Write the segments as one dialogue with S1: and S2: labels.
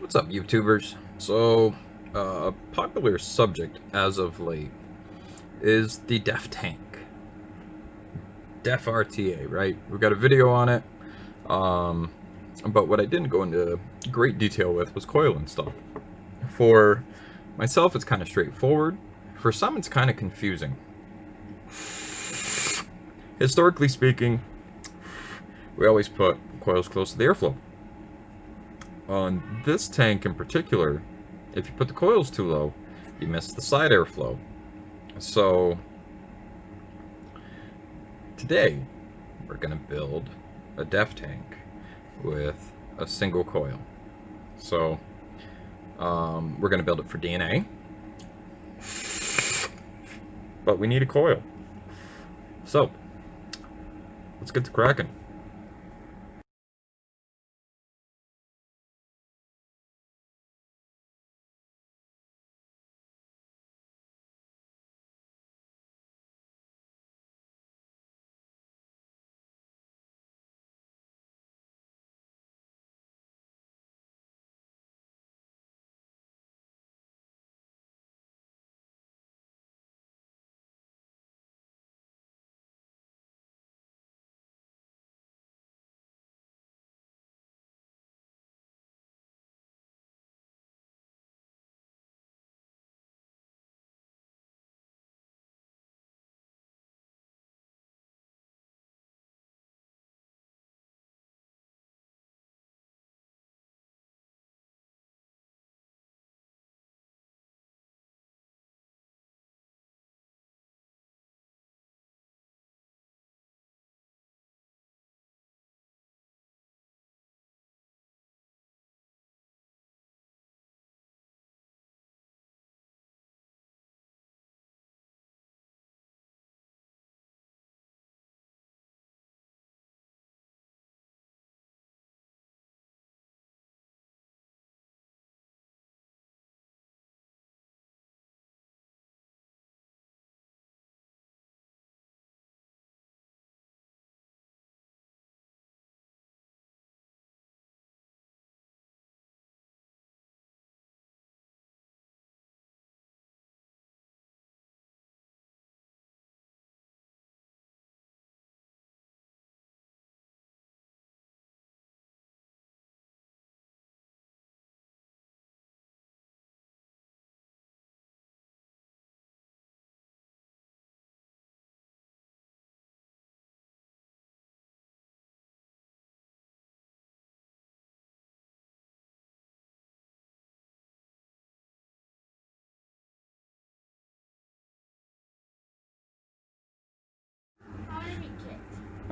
S1: What's up, YouTubers? So, a popular subject as of late is the DEF tank. DEF RTA, right? We've got a video on it, but what I didn't go into great detail with was coil install. For myself, it's kind of straightforward. For some, it's kind of confusing. Historically speaking, we always put coils close to the airflow. On this tank in particular, if you put the coils too low, you miss the side airflow. So today we're going to build a DEF tank with a single coil. So we're going to build it for DNA, but we need a coil. So let's get to cracking.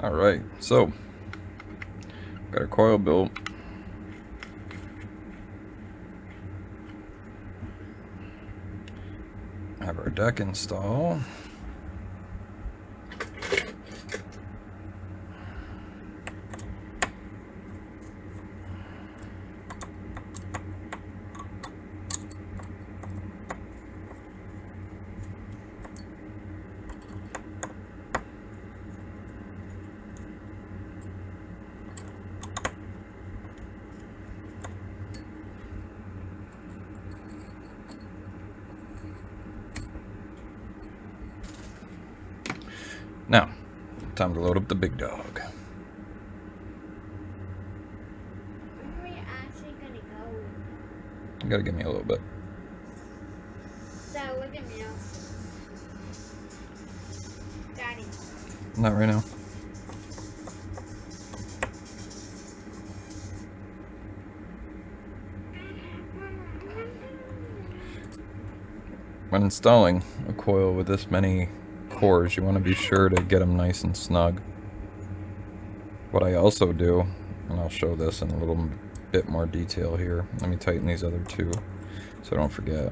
S1: Alright, so got our coil built. Have our deck installed. Now, time to load up the big dog.
S2: Where are we actually gonna go?
S1: You gotta give me a little bit.
S2: So look at me now. Daddy.
S1: Not right now. When installing a coil with this many cores, you want to be sure to get them nice and snug. What I also do, and I'll show this in a little bit more detail here. Let me tighten these other two so I don't forget.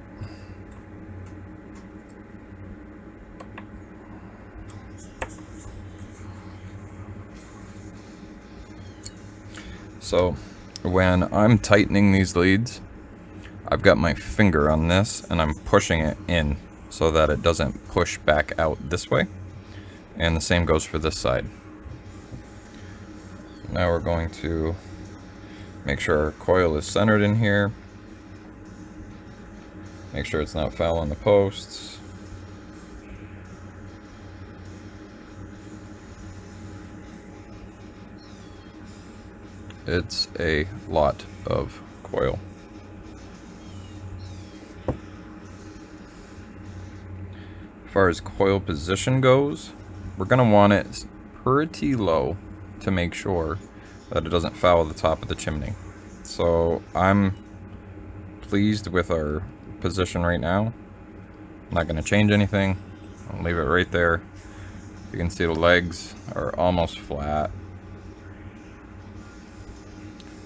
S1: So when I'm tightening these leads, I've got my finger on this and I'm pushing it in so that it doesn't push back out this way. And the same goes for this side. Now we're going to make sure our coil is centered in here. Make sure it's not foul on the posts. It's a lot of coil. As far as coil position goes, we're going to want it pretty low to make sure that it doesn't foul the top of the chimney. So I'm pleased with our position right now. I'm not going to change anything. I'll leave it right there. You can see the legs are almost flat.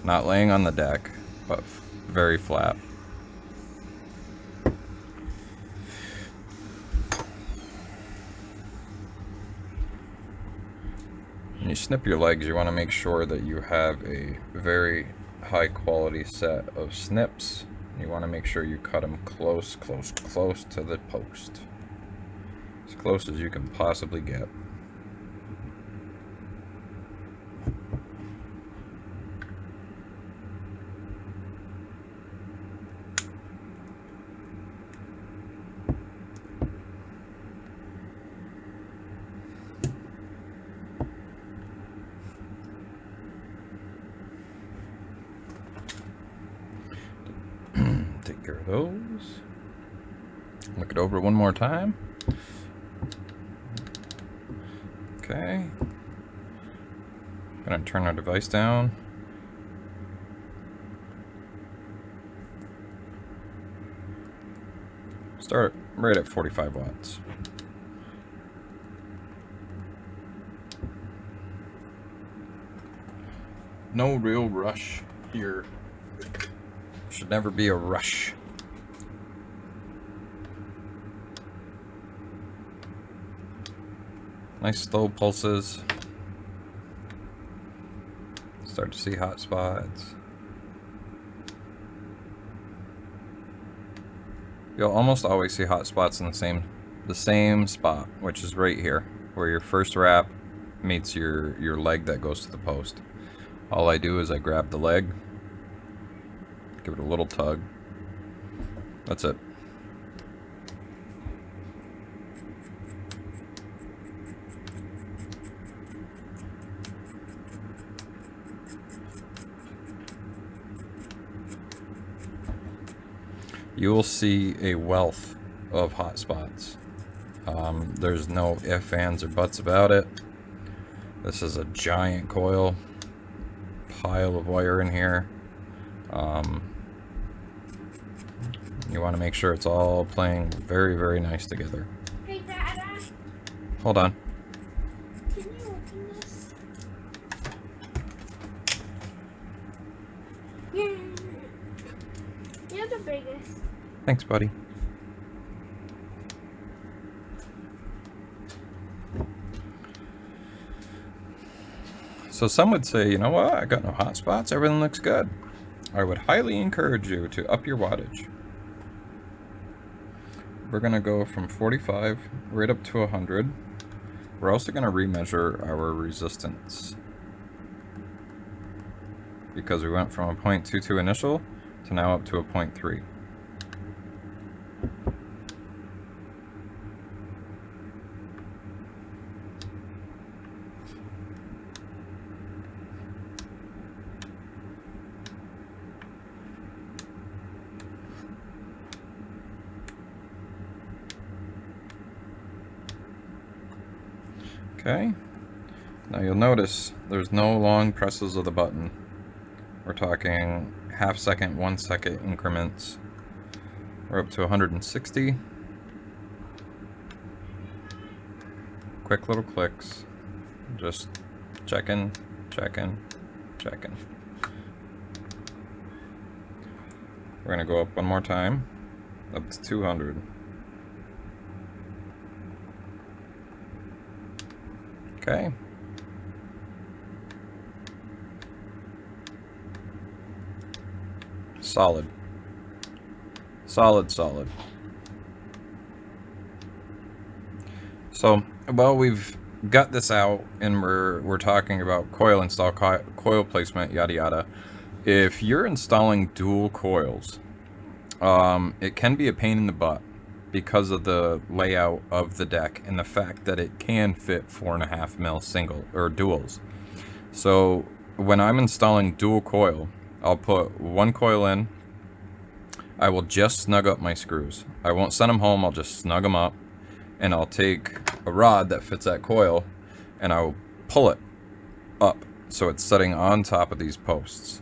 S1: Not laying on the deck, but very flat. When you snip your legs, you want to make sure that you have a very high quality set of snips. You want to make sure you cut them close to the post. As close as you can possibly get. Take care of those. Look it over one more time. Okay. Gonna turn our device down. Start right at 45 watts. No real rush here. Should never be a rush. Nice slow pulses. Start to see hot spots. You'll almost always see hot spots in the same spot, which is right here, where your first wrap meets your leg that goes to the post. All I do is I grab the leg, give it a little tug. That's it. You will see a wealth of hot spots. There's no ifs, ands, or buts about it. This is a giant coil, pile of wire in here. You want to make sure it's all playing very, very nice together.
S2: Hey, Dada.
S1: Hold on.
S2: Can you open this? Yeah. You're the biggest.
S1: Thanks, buddy. So some would say, you know what, I got no hot spots, everything looks good. I would highly encourage you to up your wattage. We're gonna go from 45 right up to 100. We're also gonna remeasure our resistance, because we went from a 0.22 initial to now up to a 0.3. Okay, now you'll notice there's no long presses of the button. We're talking half second, 1 second increments. We're up to 160. Quick little clicks. Just checking, checking, checking. We're gonna go up one more time, up to 200. Okay. Solid. Solid, solid. So, well, we've got this out and we're talking about coil install, coil placement, yada yada. If you're installing dual coils, it can be a pain in the butt because of the layout of the deck and the fact that it can fit 4.5 mil single or duals. So when I'm installing dual coil, I'll put one coil in. I will just snug up my screws. I won't send them home, I'll just snug them up. And I'll take a rod that fits that coil and I'll pull it up so it's sitting on top of these posts.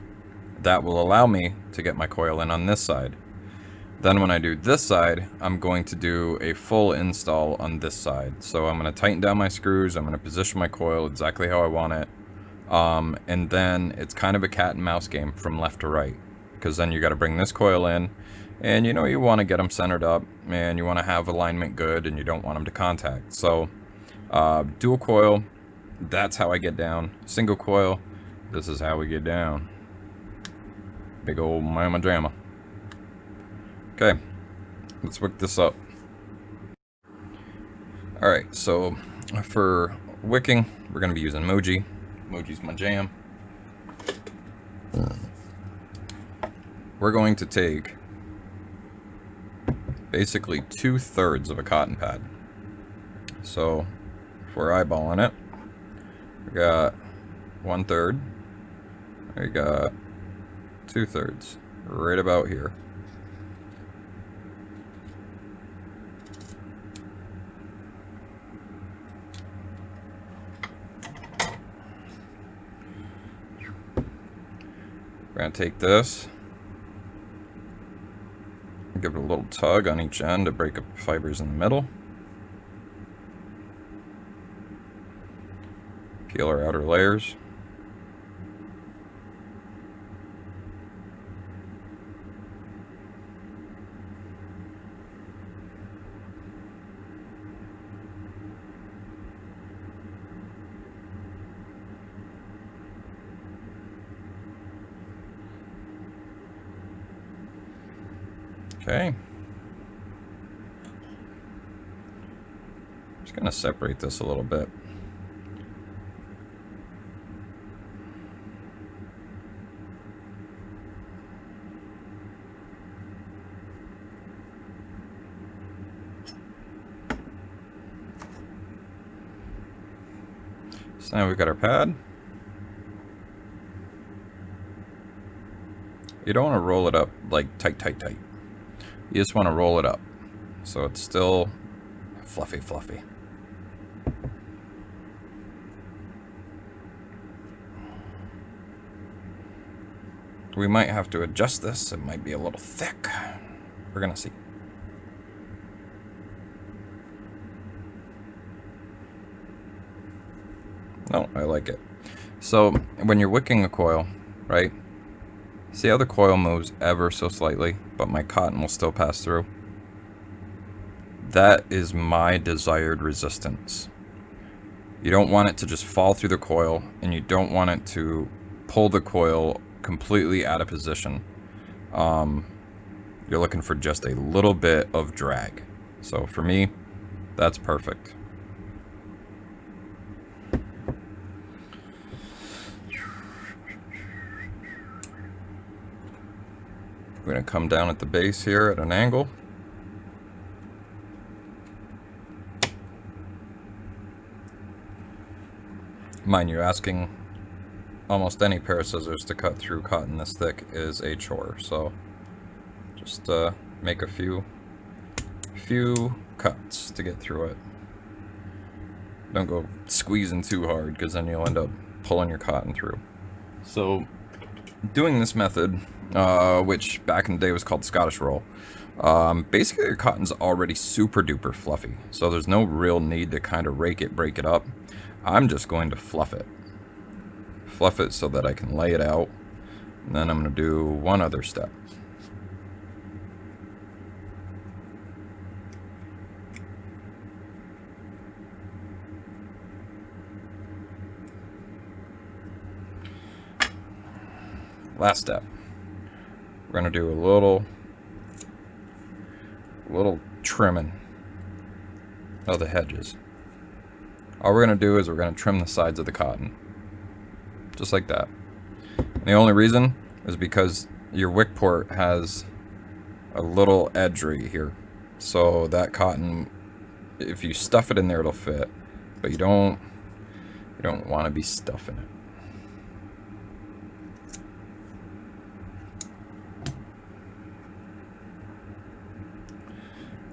S1: That will allow me to get my coil in on this side. Then when I do this side, I'm going to do a full install on this side. So I'm going to tighten down my screws, I'm going to position my coil exactly how I want it. And then it's kind of a cat and mouse game from left to right. Because then you got to bring this coil in, and you know you want to get them centered up, and you want to have alignment good, and you don't want them to contact. So dual coil, that's how I get down. Single coil, this is how we get down. Big old mama jamma. Okay, let's wick this up. Alright, so for wicking, we're going to be using Moji. Moji's my jam. We're going to take basically 2/3 of a cotton pad. So if we're eyeballing it, we got 1/3, we got 2/3, right about here. We're going to take this, give it a little tug on each end to break up the fibers in the middle. Peel our outer layers. Okay. Just gonna separate this a little bit. So now we've got our pad. You don't want to roll it up like tight. You just want to roll it up so it's still fluffy. We might have to adjust this. It might be a little thick. We're gonna see. No, I like it. So when you're wicking a coil, right? See how the coil moves ever so slightly, but my cotton will still pass through? That is my desired resistance. You don't want it to just fall through the coil, and you don't want it to pull the coil completely out of position. You're looking for just a little bit of drag. So for me, that's perfect. We're going to come down at the base here at an angle. Mind you, asking almost any pair of scissors to cut through cotton this thick is a chore, so just make a few cuts to get through it. Don't go squeezing too hard, because then you'll end up pulling your cotton through. So doing this method, which back in the day was called Scottish roll, basically your cotton's already super duper fluffy, so there's no real need to kind of break it up. I'm just going to fluff it so that I can lay it out, and then I'm going to do one other step. Last step. We're going to do a little trimming of the hedges. All we're going to do is we're going to trim the sides of the cotton. Just like that. And the only reason is because your wick port has a little edgery here. So that cotton, if you stuff it in there, it'll fit. But you don't want to be stuffing it.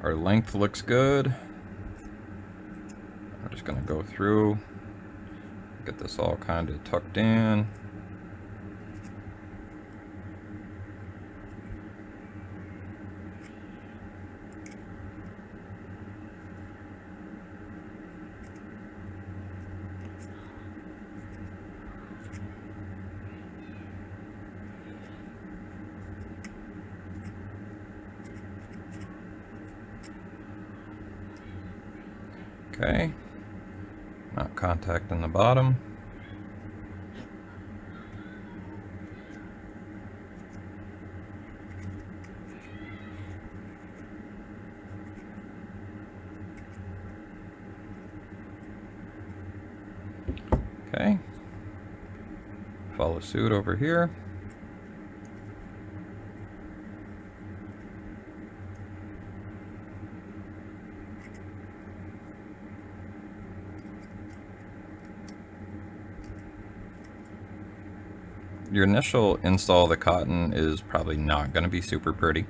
S1: Our length looks good. We're just going to go through, get this all kind of tucked in. Okay, not contacting the bottom. Okay, follow suit over here. Your initial install of the cotton is probably not going to be super pretty,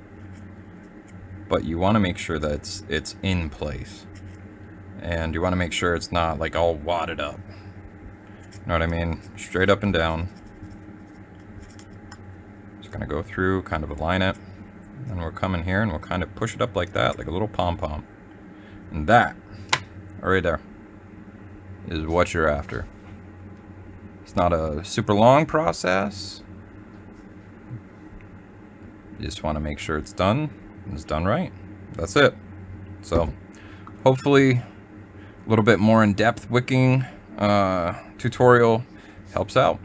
S1: but you want to make sure that it's in place, and you want to make sure it's not like all wadded up. You know what I mean? Straight up and down. Just going to go through, kind of align it, and we'll come in here and we'll kind of push it up like that, like a little pom-pom. And that, right there, is what you're after. It's not a super long process. You just want to make sure it's done. It's done right. That's it. So, hopefully, a little bit more in-depth wicking tutorial helps out.